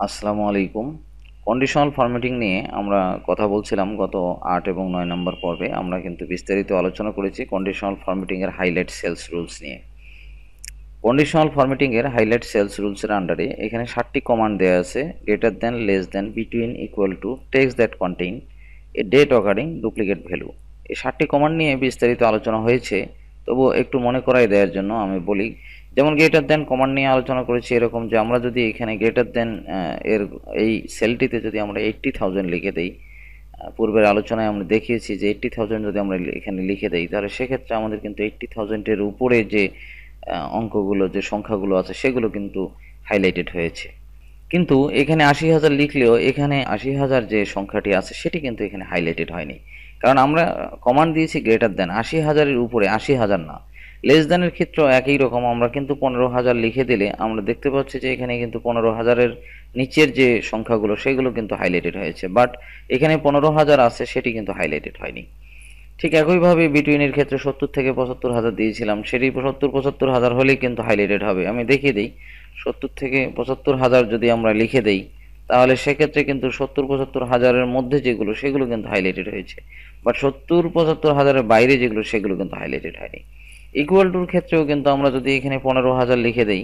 আসসালামু আলাইকুম। Conditional formatting নিয়ে আমরা কথা বলছিলাম গত ৮ এবং ৯ নম্বর পর্বে। আমরা কিন্তু বিস্তারিত আলোচনা করেছি কন্ডিশনাল ফরম্যাটিং এর হাইলাইট সেলস রুলস নিয়ে। কন্ডিশনাল ফরম্যাটিং এর হাইলাইট সেলস রুলস এর আন্ডারে এখানে ৭টি কমান্ড দেওয়া আছে: greater than, less than, between, equal to, text that contain a date occurring duplicate value. এই ৭টি কমান্ড নিয়ে বিস্তারিত আলোচনা হয়েছে, তবুও একটু মনে করাই দেওয়ার জন্য আমি বলি। যেমন গ্রেটার দ্যান কমান্ড নিয়ে আলোচনা করেছি এরকম যে আমরা যদি এখানে গ্রেটার দ্যান এর এই সেলটিতে যদি আমরা 80,000 লিখে দেই, পূর্বের আলোচনায় আমরা দেখিয়েছি যে 80,000 যদি আমরা এখানে লিখে দেই, তাহলে সেক্ষেত্রে আমাদের কিন্তু 80,000-এর উপরে যে অঙ্কগুলো, যে সংখ্যাগুলো আছে, সেগুলো কিন্তু হাইলাইটেড হয়েছে। কিন্তু এখানে ৮০,০০০ লিখলেও এখানে ৮০,০০০ যে সংখ্যাটি আছে সেটি কিন্তু এখানে হাইলাইটেড হয়নি, কারণ আমরা কমান্ড দিয়েছি গ্রেটার দ্যান, ৮০,০০০-এর উপরে, ৮০,০০০ না। লেস দ্যানের ক্ষেত্রেও একই রকম, আমরা কিন্তু ১৫,০০০ লিখে দিলে আমরা দেখতে পাচ্ছি যে এখানে কিন্তু ১৫,০০০-এর নিচের যে সংখ্যাগুলো সেগুলো কিন্তু হাইলাইটেড হয়েছে, বাট এখানে ১৫,০০০ আছে সেটি কিন্তু হাইলাইটেড হয়নি। ঠিক একইভাবে বিটুইনের ক্ষেত্রে ৭০ থেকে ৭৫,০০০ দিয়েছিলাম, সেটি ৭০-৭৫,০০০ হলেই কিন্তু হাইলাইটেড হবে। আমি দেখিয়ে দিই, ৭০ থেকে ৭৫,০০০ যদি আমরা লিখে দেই, তাহলে সেক্ষেত্রে কিন্তু ৭০-৭৫,০০০-এর মধ্যে যেগুলো সেগুলো কিন্তু হাইলাইটেড হয়েছে, বাট ৭০-৭৫,০০০-এর বাইরে যেগুলো সেগুলো কিন্তু হাইলাইটেড হয়নি। ইকুয়াল টুর ক্ষেত্রেও কিন্তু আমরা যদি এখানে ১৫,০০০ লিখে দেই,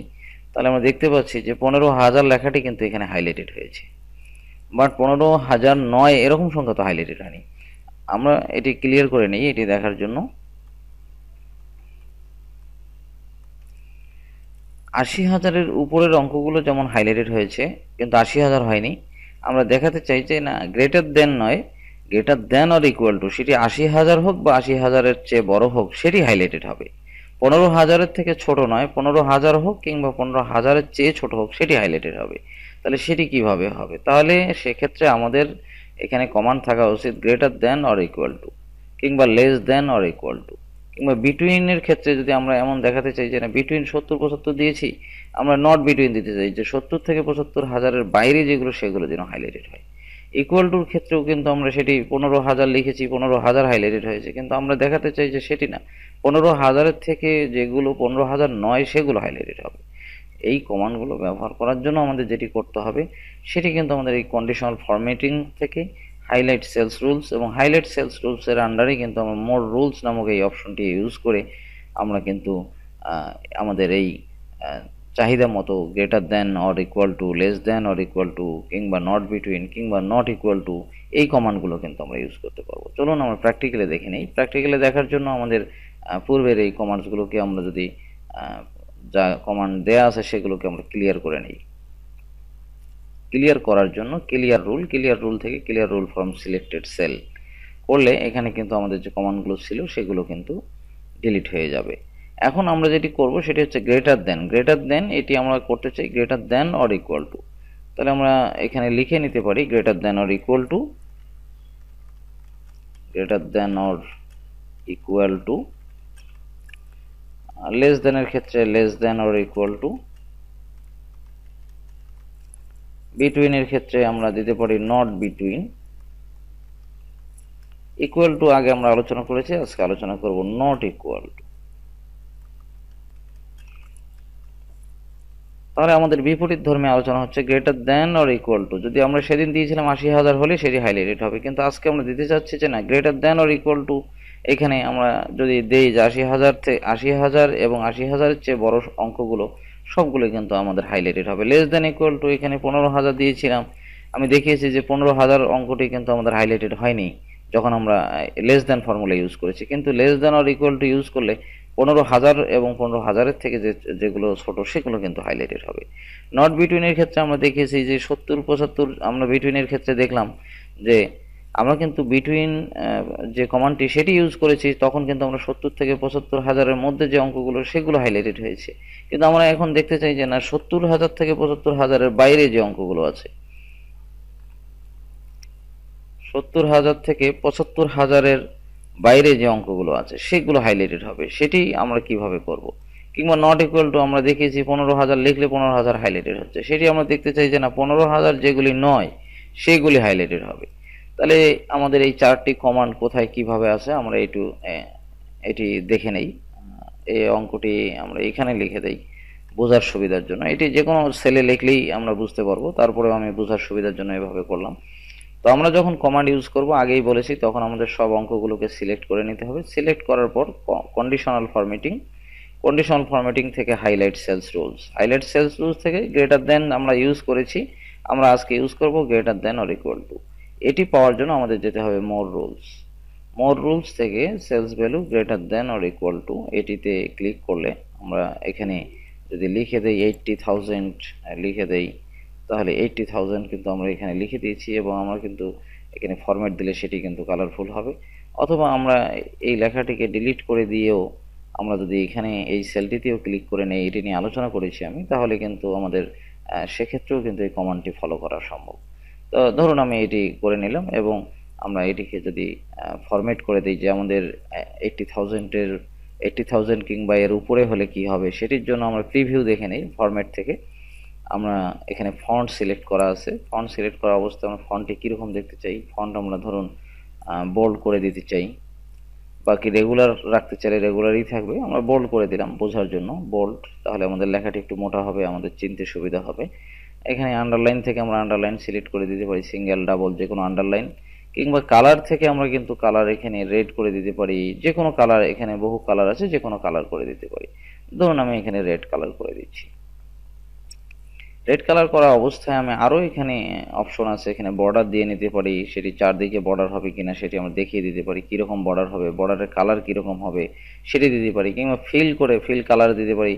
তাহলে আমরা দেখতে পাচ্ছি যে ১৫,০০০ লেখাটি কিন্তু এখানে হাইলাইটেড হয়েছে, বাট ১৫,০০০ নয় এরকম সংখ্যা তো হাইলাইটেড হয়নি। আমরা এটি ক্লিয়ার করে নিই এটি দেখার জন্য। ৮০,০০০-এর উপরের অঙ্কগুলো যেমন হাইলাইটেড হয়েছে, কিন্তু ৮০,০০০ হয়নি। আমরা দেখাতে চাই যে না, গ্রেটার দেন নয়, greater than or equal two, সেটি ৮০,০০০ হোক বা ৮০,০০০-এর চেয়ে বড় হোক, সেটি হাইলাইটেড হবে। ১৫,০০০-এর থেকে ছোট নয়, ১৫,০০০ হোক কিংবা ১৫,০০০-এর চেয়ে ছোট হোক, সেটি হাইলাইটেড হবে। তাহলে সেটি কিভাবে হবে? তাহলে সেক্ষেত্রে আমাদের এখানে কমান্ড থাকা উচিত greater than or equal to, কিংবা less than or equal to, কিংবা বিটুইনের ক্ষেত্রে যদি আমরা এমন দেখাতে চাই যে না, বিটুইন ৭০-৭৫ দিয়েছি, আমরা নট বিটুইন দিতে চাই যে ৭০ থেকে ৭৫,০০০-এর বাইরে যেগুলো সেগুলো যেন হাইলাইটেড হয়। ইকুয়াল টুর ক্ষেত্রেও কিন্তু আমরা সেটি ১৫,০০০ লিখেছি, ১৫,০০০ হাইলাইটেড হয়েছে, কিন্তু আমরা দেখাতে চাই যে সেটি না, ১৫,০০০-এর থেকে যেগুলো ১৫,০০০ নয় সেগুলো হাইলাইটেড হবে। এই কমান্ডগুলো ব্যবহার করার জন্য আমাদের যেটি করতে হবে সেটি কিন্তু আমাদের এই কন্ডিশনাল ফরম্যাটিং থেকে হাইলাইট সেলস রুলস, এবং হাইলাইট সেলস রুলসের আন্ডারে কিন্তু আমরা মোর রুলস নামক এই অপশনটি ইউজ করে আমরা কিন্তু আমাদের এই চাহিদা মতো greater than or equal to, less than or equal to, কিংবা নট বিটুইন, কিংবা নট ইকুয়াল টু, এই কমান্ডগুলো কিন্তু আমরা ইউজ করতে পারবো। চলুন আমরা প্র্যাকটিক্যালি দেখে নিই। প্র্যাকটিক্যালি দেখার জন্য আমাদের পূর্বের এই কমান্ডসগুলোকে আমরা যদি যা কমান্ড দেয়া আছে সেগুলোকে আমরা ক্লিয়ার করে নিই। ক্লিয়ার করার জন্য ক্লিয়ার রুল থেকে clear rule from selected sell করলে এখানে কিন্তু আমাদের যে কমান্ডগুলো ছিল সেগুলো কিন্তু ডিলিট হয়ে যাবে। এখন আমরা যেটি করব সেটি হচ্ছে গ্রেটার দেন এটি আমরা করতে চাই greater than or equal to. তাহলে আমরা এখানে লিখে নিতে পারি greater than or equal to, greater than or equal to. Less দেনের ক্ষেত্রে less than or equal to. বিটুইনের ক্ষেত্রে আমরা দিতে পারি নট বিটুইন। ইকুয়াল টু আগে আমরা আলোচনা করেছি, আজকে আলোচনা করব নট ইকুয়াল টু। তাহলে আমাদের বিপরীত ধর্মে আলোচনা হচ্ছে greater than or equal two. যদি আমরা সেদিন দিয়েছিলাম ৮০,০০০ হলে সেটি হাইলাইটেড হবে, কিন্তু আজকে আমরা দিতে চাচ্ছি যে না, greater than or equal two. এখানে আমরা যদি দেই যে ৮০,০০০ এবং ৮০,০০০-এর চেয়ে বড় অঙ্কগুলো সবগুলো কিন্তু আমাদের হাইলাইটেড হবে। লেস দেন ইকুয়াল টু, এখানে ১৫,০০০ দিয়েছিলাম, আমি দেখিয়েছি যে ১৫,০০০ অঙ্কটি কিন্তু আমাদের হাইলাইটেড হয়নি যখন আমরা লেস দেন ফর্মুলা ইউজ করেছি, কিন্তু less than or equal to use করলে ১৫,০০০ এবং ১৫,০০০-এর থেকে যেগুলো ছোট সেগুলো কিন্তু হাইলাইটেড হবে। নট বিটুইনের ক্ষেত্রে আমরা দেখিয়েছি যে ৭০-৭৫, আমরা বিটুইনের ক্ষেত্রে দেখলাম যে আমরা কিন্তু বিটুইন যে কমান্ডটি সেটি ইউজ করেছি, তখন কিন্তু আমরা ৭০ থেকে ৭৫,০০০-এর মধ্যে যে অঙ্কগুলো সেগুলো হাইলাইটেড হয়েছে, কিন্তু আমরা এখন দেখতে চাই যে না, ৭০,০০০ থেকে ৭৫,০০০-এর বাইরে যে অঙ্কগুলো আছে, ৭০,০০০ থেকে ৭৫,০০০-এর বাইরে যে অঙ্কগুলো আছে সেগুলো হাইলাইটেড হবে। সেটি আমরা কিভাবে করব? কিংবা নট ইকুয়াল টু আমরা দেখিয়েছি ১৫,০০০ লিখলে ১৫,০০০ হাইলাইটেড হচ্ছে, সেটি আমরা দেখতে চাই যে না, ১৫,০০০ যেগুলি নয় সেগুলি হাইলাইটেড হবে। তাহলে আমাদের এই ৪টি কমান্ড কোথায় কিভাবে আছে আমরা এটি দেখে নেই। এই অঙ্কটি আমরা এখানে লিখে দেই, বোঝার সুবিধার জন্য। এটি যে কোনো সেলে লিখলেই আমরা বুঝতে পারবো, তারপরেও আমি বোঝার সুবিধার জন্য এভাবে করলাম। তো আমরা যখন কমান্ড ইউজ করব, আগেই বলেছি, তখন আমাদের সব অঙ্কগুলোকে সিলেক্ট করে নিতে হবে। সিলেক্ট করার পর কন্ডিশনাল ফরম্যাটিং থেকে হাইলাইট সেলস রুলস থেকে গ্রেটার দেন আমরা ইউজ করেছি, আমরা আজকে ইউজ করব greater than or equal to. এটি পাওয়ার জন্য আমাদের যেতে হবে মোর রুলস থেকে cells value greater than or equal to, এটিতে ক্লিক করলে আমরা এখানে যদি লিখে দেই 80,000 লিখে দেই, তাহলে 80,000 কিন্তু আমরা এখানে লিখে দিয়েছি, এবং আমরা কিন্তু এখানে ফরম্যাট দিলে সেটি কিন্তু কালারফুল হবে। অথবা আমরা এই লেখাটিকে ডিলিট করে দিয়েও আমরা যদি এখানে এই সেলটিতেও ক্লিক করে নেই, এটি নিয়ে আলোচনা করেছি আমি, তাহলে কিন্তু আমাদের সেক্ষেত্রেও কিন্তু এই কমান্ডটি ফলো করা সম্ভব। তো ধরুন আমি এটি করে নিলাম, এবং আমরা এটিকে যদি ফরম্যাট করে দিই যে আমাদের 80,000 কিংবা এর উপরে হলে কি হবে, সেটির জন্য আমরা প্রিভিউ দেখে নিই ফরম্যাট থেকে। আমরা এখানে ফন্ট সিলেক্ট করা আছে, ফন্ট সিলেক্ট করা অবস্থায় আমরা ফন্টে কীরকম দেখতে চাই, ফন্ট আমরা ধরুন বোল্ড করে দিতে চাই, বাকি রেগুলার রাখতে চাইলে রেগুলারই থাকবে, আমরা বোল্ড করে দিলাম বোঝার জন্য বোল্ড, তাহলে আমাদের লেখাটি একটু মোটা হবে, আমাদের চিনতে সুবিধা হবে। এখানে আন্ডারলাইন থেকে আমরা আন্ডারলাইন সিলেক্ট করে দিতে পারি, সিঙ্গেল ডাবল যে কোনো আন্ডারলাইন, কিংবা কালার থেকে আমরা কিন্তু কালার এখানে রেড করে দিতে পারি, যে কোনো কালার, এখানে বহু কালার আছে, যে কোনো কালার করে দিতে পারি। ধরুন আমি এখানে রেড কালার করে দিচ্ছি। রেড কালার করা অবস্থায় আমি আরও এখানে অপশন আছে, এখানে বর্ডার দিয়ে নিতে পারি, সেটি চারদিকে বর্ডার হবে কিনা সেটি আমরা দেখিয়ে দিতে পারি, কীরকম বর্ডার হবে, বর্ডারের কালার কীরকম হবে সেটি দিতে পারি, কিংবা ফিল কালার দিতে পারি,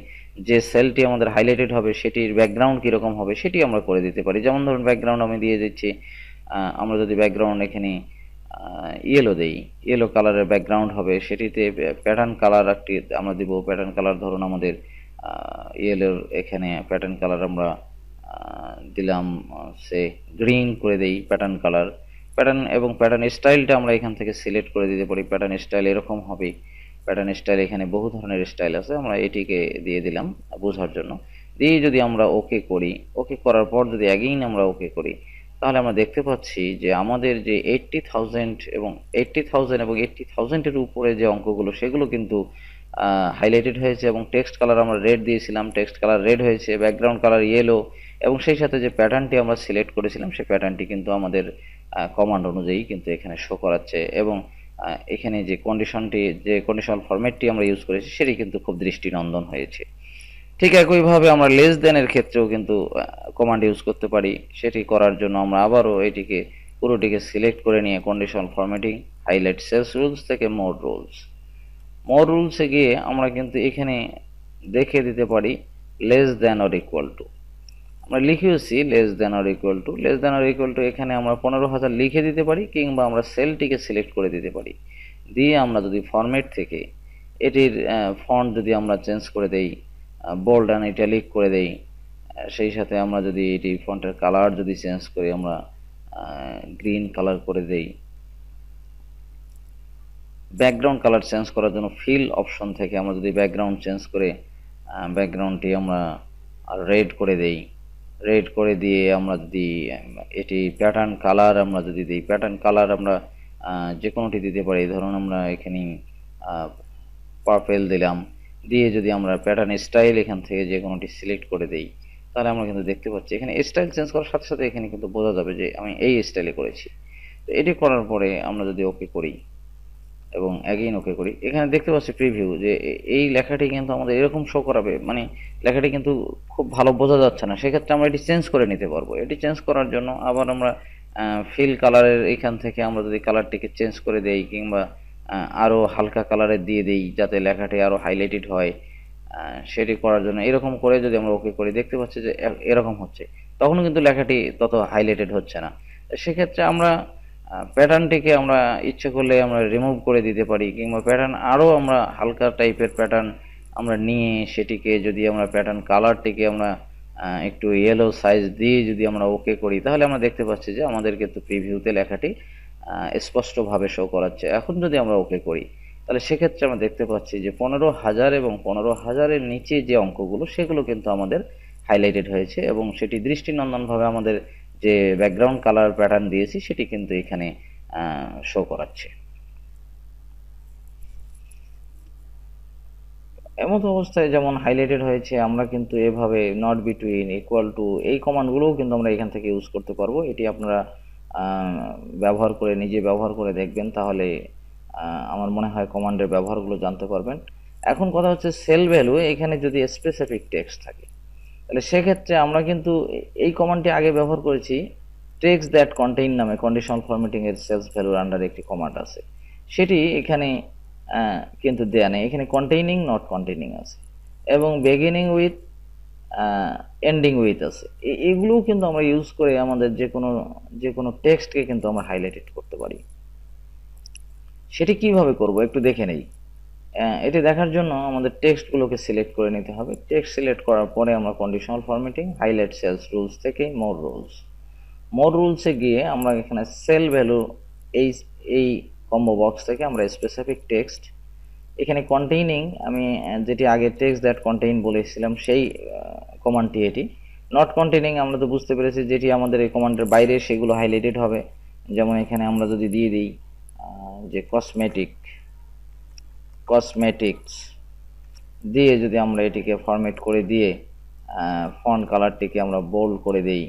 যে সেলটি আমাদের হাইলাইটেড হবে সেটির ব্যাকগ্রাউন্ড কীরকম হবে সেটি আমরা করে দিতে পারি। যেমন ধরুন ব্যাকগ্রাউন্ড আমি দিয়ে দিচ্ছি, আমরা যদি ব্যাকগ্রাউন্ড এখানে ইয়েলো দেই, ইয়েলো কালারের ব্যাকগ্রাউন্ড হবে, সেটিতে প্যাটার্ন কালার একটি আমরা দিব, প্যাটার্ন কালার ধরুন আমাদের ইয়েলোর এখানে প্যাটার্ন কালার আমরা দিলাম সে গ্রিন করে দেই প্যাটার্ন কালার, এবং প্যাটার্ন স্টাইলটা আমরা এখান থেকে সিলেক্ট করে দিতে পারি, প্যাটার্ন স্টাইল এরকম হবে। প্যাটার্ন স্টাইল এখানে বহু ধরনের স্টাইল আছে, আমরা এটিকে দিয়ে দিলাম বোঝার জন্য। দিয়ে যদি আমরা ওকে করি, ওকে করার পর যদি অ্যাগেইন আমরা ওকে করি, তাহলে আমরা দেখতে পাচ্ছি যে আমাদের যে 80,000 এর উপরে যে অঙ্কগুলো সেগুলো কিন্তু হাইলাইটেড হয়েছে, এবং টেক্সট কালার আমরা রেড দিয়েছিলাম, টেক্সট কালার রেড হয়েছে, ব্যাকগ্রাউন্ড কালার ইয়েলো, এবং সেই সাথে যে প্যাটার্নটি আমরা সিলেক্ট করেছিলাম সেই প্যাটার্নটি কিন্তু আমাদের কমান্ড অনুযায়ী কিন্তু এখানে শো করাচ্ছে, এবং এখানে যে কন্ডিশনাল ফরম্যাটটি আমরা ইউজ করেছি সেটি কিন্তু খুব দৃষ্টিনন্দন হয়েছে। ঠিক একইভাবে আমরা লেস দেনের ক্ষেত্রেও কিন্তু কমান্ড ইউজ করতে পারি। সেটি করার জন্য আমরা আবারও এটিকে পুরোটিকে সিলেক্ট করে নিয়ে conditional formatting, highlight cells rules থেকে মোর রুলসে গিয়ে আমরা কিন্তু এখানে দেখে দিতে পারি less than or equal two. আমরা লিখেছি less than or equal two, এখানে আমরা 15,000 লিখে দিতে পারি, কিংবা আমরা সেলটিকে সিলেক্ট করে দিতে পারি। দিয়ে আমরা যদি ফরম্যাট থেকে এটির ফন্ট যদি আমরা চেঞ্জ করে দেই, বোল্ড অ্যান্ড ইটালিক করে দেই, সেই সাথে আমরা যদি এটি ফন্টের কালার যদি চেঞ্জ করি, আমরা গ্রিন কালার করে দেই। ব্যাকগ্রাউন্ড কালার চেঞ্জ করার জন্য ফিল অপশন থেকে আমরা যদি ব্যাকগ্রাউন্ড চেঞ্জ করে ব্যাকগ্রাউন্ডটি আমরা রেড করে দেই, রেড করে দিয়ে আমরা যদি এটি প্যাটার্ন কালার আমরা যদি দিই, প্যাটার্ন কালার আমরা যে কোনোটি দিতে পারি, ধরুন আমরা এখানে পার্পেল দিলাম, দিয়ে যদি আমরা প্যাটার্ন স্টাইল এখান থেকে যে কোনোটি সিলেক্ট করে দেই, তাহলে আমরা কিন্তু দেখতে পাচ্ছি এখানে স্টাইল চেঞ্জ করার সাথে সাথে এখানে কিন্তু বোঝা যাবে যে আমি এই স্টাইলে করেছি। তো এটি করার পরে আমরা যদি ওকে করি এবং অ্যাগেইন ওকে করি, এখানে দেখতে পাচ্ছি প্রিভিউ যে এই লেখাটি কিন্তু আমাদের এরকম শো করাবে, মানে লেখাটি কিন্তু খুব ভালো বোঝা যাচ্ছে না, সেক্ষেত্রে আমরা এটি চেঞ্জ করে নিতে পারবো। এটি চেঞ্জ করার জন্য আবার আমরা ফিল কালারের এখান থেকে আমরা যদি কালারটিকে চেঞ্জ করে দেই, কিংবা আরও হালকা কালারের দিয়ে দেই যাতে লেখাটি আরও হাইলাইটেড হয়, সেটি করার জন্য এরকম করে যদি আমরা ওকে করি, দেখতে পাচ্ছি যে এরকম হচ্ছে, তখন কিন্তু লেখাটি তত হাইলাইটেড হচ্ছে না। সেক্ষেত্রে আমরা প্যাটার্নটিকে আমরা ইচ্ছে করলে আমরা রিমুভ করে দিতে পারি, কিংবা প্যাটার্ন আরও আমরা হালকা টাইপের প্যাটার্ন আমরা নিয়ে সেটিকে যদি আমরা প্যাটার্ন কালারটিকে আমরা একটু ইয়েলো সাইজ দিয়ে যদি আমরা ওকে করি, তাহলে আমরা দেখতে পাচ্ছি যে আমাদের কিন্তু প্রিভিউতে লেখাটি স্পষ্টভাবে শো করাচ্ছে। এখন যদি আমরা ওকে করি, তাহলে সেক্ষেত্রে আমরা দেখতে পাচ্ছি যে 15,000 এবং 15,000-এর নিচে যে অঙ্কগুলো সেগুলো কিন্তু আমাদের হাইলাইটেড হয়েছে, এবং সেটি দৃষ্টিনন্দনভাবে আমাদের যে ব্যাকগ্রাউন্ড কালার প্যাটার্ন দিয়েছি সেটি কিন্তু এখানে শো করাচ্ছে। এমত অবস্থায় যেমন হাইলাইটেড হয়েছে, আমরা কিন্তু এভাবে নট বিটুইন, ইকুয়াল টু, এই কমান্ডগুলোও কিন্তু আমরা এখান থেকে ইউজ করতে পারবো। এটি আপনারা ব্যবহার করে, নিজে ব্যবহার করে দেখবেন, তাহলে আমার মনে হয় কমান্ডের ব্যবহারগুলো জানতে পারবেন। এখন কথা হচ্ছে সেল ভ্যালু এখানে যদি স্পেসিফিক টেক্সট থাকে, তাহলে সেক্ষেত্রে আমরা কিন্তু এই কমান্ডটি আগে ব্যবহার করেছি। টেক্সট দ্যাট কন্টেইন নামে কন্ডিশনাল ফরম্যাটিং এর সেলস ভ্যালুর আন্ডারে একটি কমান্ড আছে, সেটি এখানে কিন্তু দেয়া নেই। এখানে কন্টেইনিং, নট কন্টেইনিং আছে, এবং বিগিনিং উইথ, এন্ডিং উইথ আছে। এগুলোও কিন্তু আমরা ইউজ করে আমাদের যে কোনো টেক্সটকে কিন্তু আমরা হাইলাইটেড করতে পারি। সেটি কিভাবে করব একটু দেখে নেই। এটি দেখার জন্য আমাদের টেক্সটগুলোকে সিলেক্ট করে নিতে হবে। টেক্সট সিলেক্ট করার পরে আমরা conditional formatting, highlight cells rules থেকে মোর রুলসে গিয়ে আমরা এখানে সেল ভ্যালু, এই এই কম্বো বক্স থেকে আমরা স্পেসিফিক টেক্সট, এখানে কন্টেইনিং, আমি যেটি আগে টেক্সট দ্যাট কন্টেইন বলেছিলাম সেই কমান্ডটি এটি। নট কন্টেইনিং আমরা তো বুঝতে পেরেছি যেটি আমাদের এই কমান্ডের বাইরে, সেগুলো হাইলাইটেড হবে। যেমন এখানে আমরা যদি দিয়ে দিই যে কসমেটিক্স দিয়ে যদি আমরা এটিকে ফরম্যাট করে দিয়ে ফন্ট কালারটিকে আমরা বোল্ড করে দেই,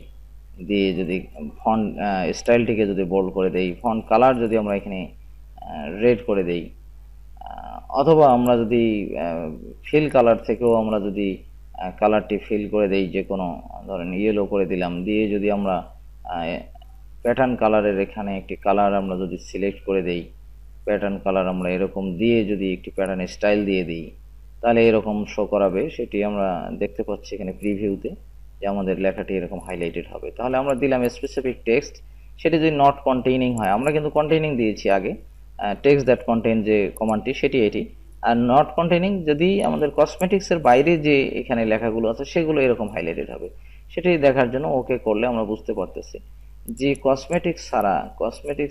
দিয়ে যদি ফন্ট স্টাইলটিকে যদি বোল্ড করে দেই, ফন্ট কালার যদি আমরা এখানে রেড করে দেই, অথবা আমরা যদি ফিল কালার থেকেও আমরা যদি কালারটি ফিল করে দেই, যে কোনো ধরেন ইয়েলো করে দিলাম, দিয়ে যদি আমরা প্যাটার্ন কালারের এখানে একটি কালার আমরা যদি সিলেক্ট করে দেই, প্যাটার্ন কালার আমরা এরকম দিয়ে যদি একটি প্যাটার্ন স্টাইল দিয়ে দিই, তাহলে এরকম শো করাবে। সেটি আমরা দেখতে পাচ্ছি এখানে প্রিভিউতে যে আমাদের লেখাটি এরকম হাইলাইটেড হবে। তাহলে আমরা দিলাম স্পেসিফিক টেক্সট, সেটি যদি নট কন্টেইনিং হয়, আমরা কিন্তু কন্টেইনিং দিয়েছি আগে, টেক্সট দ্যাট কন্টেইন যে কমান্ডটি সেটি এটি। আর নট কন্টেইনিং যদি আমাদের কসমেটিক্সের বাইরে যে এখানে লেখাগুলো আছে সেগুলো এরকম হাইলাইটেড হবে। সেটি দেখার জন্য ওকে করলে আমরা বুঝতে পারতেছি যে কসমেটিক্স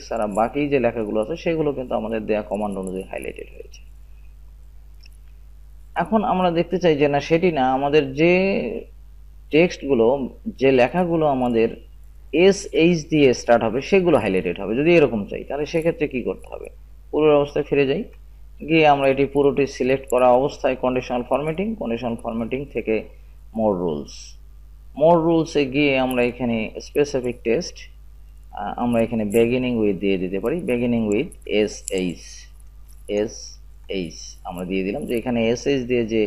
ছাড়া বাকি যে লেখাগুলো আছে সেগুলো কিন্তু আমাদের দেয়া কমান্ড অনুযায়ী হাইলাইটেড হয়েছে। এখন আমরা দেখতে চাই যে না, সেটি না, আমাদের যে টেক্সটগুলো, যে লেখাগুলো আমাদের SH দিয়ে স্টার্ট হবে সেগুলো হাইলাইটেড হবে। যদি এরকম চাই তাহলে সেক্ষেত্রে কি করতে হবে, পূর্বের অবস্থায় ফিরে যাই, গিয়ে আমরা এটি পুরোটি সিলেক্ট করা অবস্থায় কন্ডিশনাল ফরম্যাটিং থেকে মোর রুলসে গিয়ে আমরা এখানে স্পেসিফিক টেক্সট আমরা এখানে বিগিনিং উইথ দিয়ে দিতে পারি, বিগিনিং উইথ SH আমরা দিয়ে দিলাম, যে এখানে SH দিয়ে যে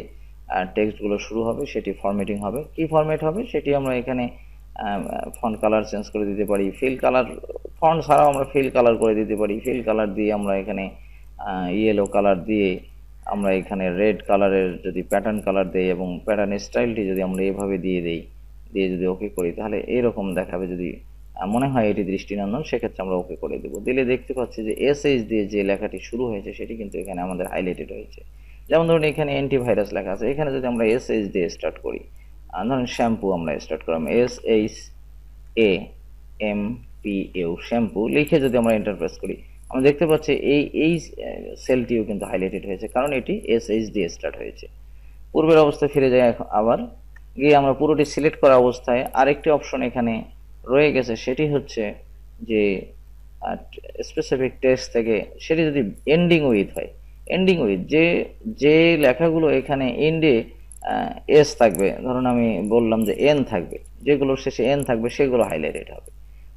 টেক্সটগুলো শুরু হবে সেটি ফরম্যাটিং হবে। কি ফরম্যাট হবে সেটি আমরা এখানে ফন্ট কালার চেঞ্জ করে দিতে পারি, ফিল কালার, ফন্ট ছাড়াও আমরা ফিল কালার করে দিতে পারি। ফিল কালার দিয়ে আমরা এখানে ইয়েলো কালার দিয়ে আমরা এখানে রেড কালারের যদি প্যাটার্ন কালার দেই, এবং প্যাটার্ন স্টাইলটি যদি আমরা এভাবে দিয়ে যদি ওকে করি, তাহলে এরকম দেখাবে। যদি মনে হয় এটি দৃষ্টিনন্দন, সেক্ষেত্রে আমরা ওকে করে দেবো। দিলে দেখতে পাচ্ছি যে SH দিয়ে যে লেখাটি শুরু হয়েছে সেটি কিন্তু এখানে আমাদের হাইলাইটেড হয়েছে। যেমন ধরুন এখানে অ্যান্টিভাইরাস লেখা আছে, এখানে যদি আমরা SH দিয়ে স্টার্ট করি, ধরুন শ্যাম্পু আমরা স্টার্ট করলাম, SHAMPU শ্যাম্পু লিখে যদি আমরা এন্টার প্রেস করি, আমরা দেখতে পাচ্ছি এই সেলটিও কিন্তু হাইলাইটেড হয়েছে, কারণ এটি SH দিয়ে স্টার্ট হয়েছে। পূর্বের অবস্থায় ফিরে যায় আবার, গিয়ে আমরা পুরোটি সিলেক্ট করা অবস্থায় আরেকটি অপশন এখানে রয়ে গেছে, সেটি হচ্ছে যে স্পেসিফিক টেক্সট থেকে সেটি যদি এন্ডিং উইথ হয়, এন্ডিং উইথ যে লেখাগুলো এখানে এন্ডে এস থাকবে, ধরুন আমি বললাম যে এন থাকবে, যেগুলোর শেষে এন থাকবে সেগুলো হাইলাইটেড হবে।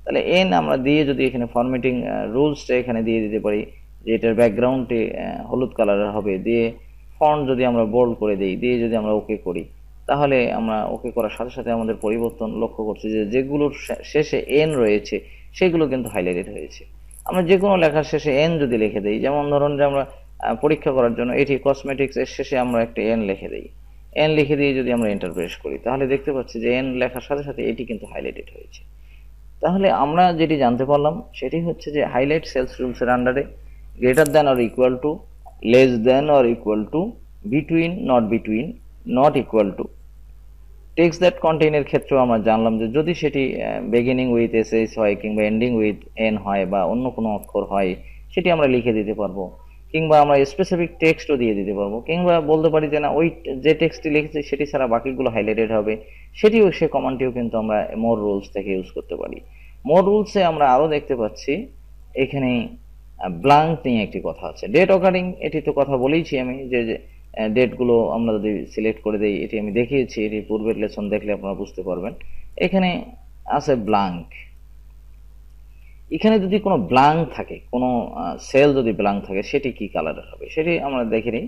তাহলে এন আমরা দিয়ে যদি এখানে ফরম্যাটিং রুলসটা এখানে দিয়ে দিতে পারি, যে এটার ব্যাকগ্রাউন্ডটি হলুদ কালারের হবে, দিয়ে ফন্ট যদি আমরা বোল্ড করে দিই, দিয়ে যদি আমরা ওকে করি, তাহলে আমরা ওকে করার সাথে সাথে আমাদের পরিবর্তন লক্ষ্য করছি যে যেগুলোর শেষে এন রয়েছে সেগুলো কিন্তু হাইলাইটেড হয়েছে। আমরা যে কোনো লেখার শেষে এন যদি লিখে দিই, যেমন ধরুন যে আমরা পরীক্ষা করার জন্য এটি কসমেটিক্স এর শেষে আমরা একটা এন লিখে দিই, এন লিখে দিয়ে যদি আমরা এন্টার প্রেস করি, তাহলে দেখতে পাচ্ছি যে এন লেখার সাথে সাথে এটি কিন্তু হাইলাইটেড হয়েছে। তাহলে আমরা যেটি জানতে পারলাম সেটি হচ্ছে যে হাইলাইট সেলস রুলসের আন্ডারে greater than or equal to, less than or equal to, between, not equal to, text that কন্টেইনের ক্ষেত্রেও আমরা জানলাম যে যদি সেটি বিগিনিং উইথ SH হয়, কিংবা এন্ডিং উইথ এন হয়, বা অন্য কোনো অক্ষর হয়, সেটি আমরা লিখে দিতে পারবো, কিংবা আমরা স্পেসিফিক টেক্সটও দিয়ে দিতে পারবো, কিংবা বলতে পারি যে না, ওই যে টেক্সটটি লিখেছে সেটি ছাড়া বাকিগুলো হাইলাইটেড হবে, সে কমান্ডটিও কিন্তু আমরা মোর রুলস থেকে ইউজ করতে পারি। মোর রুলসে আমরা আরও দেখতে পাচ্ছি এখানে ব্লাঙ্ক নিয়ে একটি কথা আছে, ডেট অকারিং, এটি তো কথা বলেইছি আমি যে ডেটগুলো আমরা যদি সিলেক্ট করে দিই, এটি আমি দেখিয়েছি, এটি পূর্বের লেসন দেখলে আপনারা বুঝতে পারবেন। এখানে আছে ব্লাঙ্ক। এখানে যদি কোনো ব্লাঙ্ক থাকে, কোনো সেল যদি ব্লাঙ্ক থাকে, সেটি কি কালারের হবে সেটি আমরা দেখে নিই।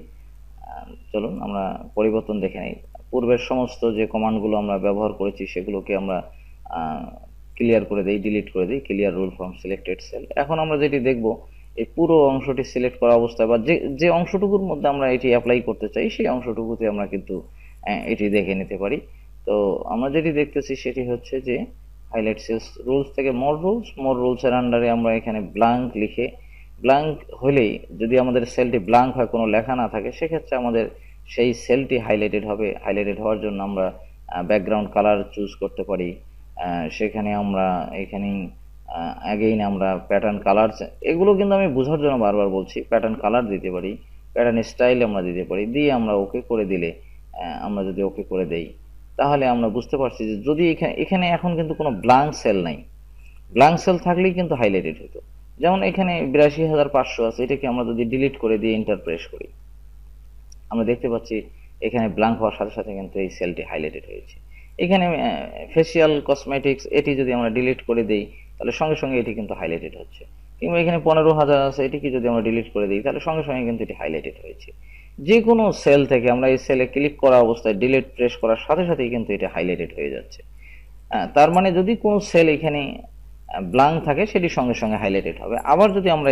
চলুন আমরা পরিবর্তন দেখে নিই। পূর্বের সমস্ত যে কমান্ডগুলো আমরা ব্যবহার করেছি সেগুলোকে আমরা ক্লিয়ার করে দিই, ডিলিট করে দিই, clear rule from selected sell. এখন আমরা যেটি দেখব, এই পুরো অংশটি সিলেক্ট করা অবস্থায় বা যে অংশটুকুর মধ্যে আমরা এটি অ্যাপ্লাই করতে চাই সেই অংশটুকুতে আমরা কিন্তু এটি দেখে নিতে পারি। তো আমরা যেটি দেখতেছি সেটি হচ্ছে যে হাইলাইট সেলস রুলস থেকে মোর রুলসের আন্ডারে আমরা এখানে ব্লাঙ্ক লিখে, ব্লাঙ্ক হলেই যদি আমাদের সেলটি ব্লাঙ্ক হয়, কোনো লেখা না থাকে, সেক্ষেত্রে আমাদের সেই সেলটি হাইলাইটেড হবে। হাইলাইটেড হওয়ার জন্য আমরা ব্যাকগ্রাউন্ড কালার চুজ করতে পারি। সেখানে আমরা এখানে অ্যাগেইন আমরা প্যাটার্ন কালার, এগুলো কিন্তু আমি বোঝার জন্য বারবার বলছি, প্যাটার্ন কালার দিতে পারি, প্যাটার্ন স্টাইল আমরা দিতে পারি, দিয়ে আমরা ওকে করে দিলে, আমরা যদি ওকে করে দেই তাহলে আমরা বুঝতে পারছি যে যদি এখানে এখন কিন্তু কোনো ব্লাঙ্ক সেল নাই। ব্লাঙ্ক সেল থাকলেই কিন্তু হাইলাইটেড হতো। যেমন এখানে ৮২,৫০০ আছে, এটাকে আমরা যদি ডিলিট করে দিয়ে এন্টার প্রেস করি, আমরা দেখতে পাচ্ছি এখানে ব্লাঙ্ক হওয়ার সাথে সাথে কিন্তু এই সেলটি হাইলাইটেড হয়েছে। এখানে ফেসিয়াল কসমেটিক্স, এটি যদি আমরা ডিলিট করে দিই তাহলে সঙ্গে সঙ্গে এটি কিন্তু হাইলাইটেড হচ্ছে। কিংবা এখানে ১৫,০০০ আছে, এটিকে যদি আমরা ডিলিট করে দিই তাহলে সঙ্গে সঙ্গে কিন্তু এটি হাইলাইটেড হয়েছে। যে কোনো সেল থেকে আমরা এই সেলে ক্লিক করা অবস্থায় ডিলিট প্রেস করার সাথে সাথেই কিন্তু এটা হাইলাইটেড হয়ে যাচ্ছে। তার মানে যদি কোনো সেল এখানে ব্লাঙ্ক থাকে সেটি সঙ্গে সঙ্গে হাইলাইটেড হবে। আবার যদি আমরা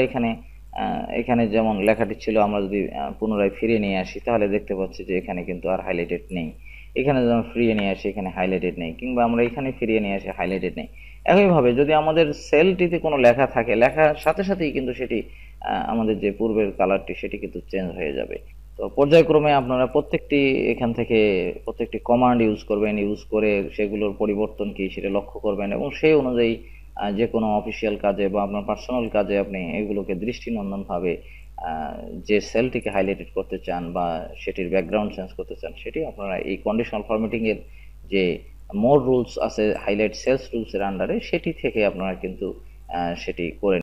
এখানে যেমন লেখাটি ছিল, আমরা যদি পুনরায় ফিরিয়ে নিয়ে আসি তাহলে দেখতে পাচ্ছি যে এখানে কিন্তু আর হাইলাইটেড নেই। এখানে যখন ফিরিয়ে নিয়ে আসি এখানে হাইলাইটেড নেই, কিংবা আমরা এখানে ফিরিয়ে নিয়ে আসি হাইলাইটেড নেই। একইভাবে যদি আমাদের সেলটিতে কোনো লেখা থাকে, লেখার সাথে সাথেই কিন্তু সেটি আমাদের যে পূর্বের কালারটি সেটি কিন্তু চেঞ্জ হয়ে যাবে। তো পর্যায়ক্রমে আপনারা এখান থেকে প্রত্যেকটি কমান্ড ইউজ করবেন, ইউজ করে সেগুলোর পরিবর্তন কি সেটা লক্ষ্য করবেন, এবং সেই অনুযায়ী যে কোনো অফিসিয়াল কাজে বা আপনার পার্সোনাল কাজে আপনি এগুলোকে দৃষ্টিনন্দনভাবে যে সেলটিকে হাইলাইটেড করতে চান বা সেটির ব্যাকগ্রাউন্ড চেঞ্জ করতে চান, সেটি আপনারা এই কন্ডিশনাল ফরম্যাটিংয়ের যে মোর রুলস আছে হাইলাইট সেলস রুলসের আন্ডারে, সেটি থেকে আপনারা কিন্তু সেটি করে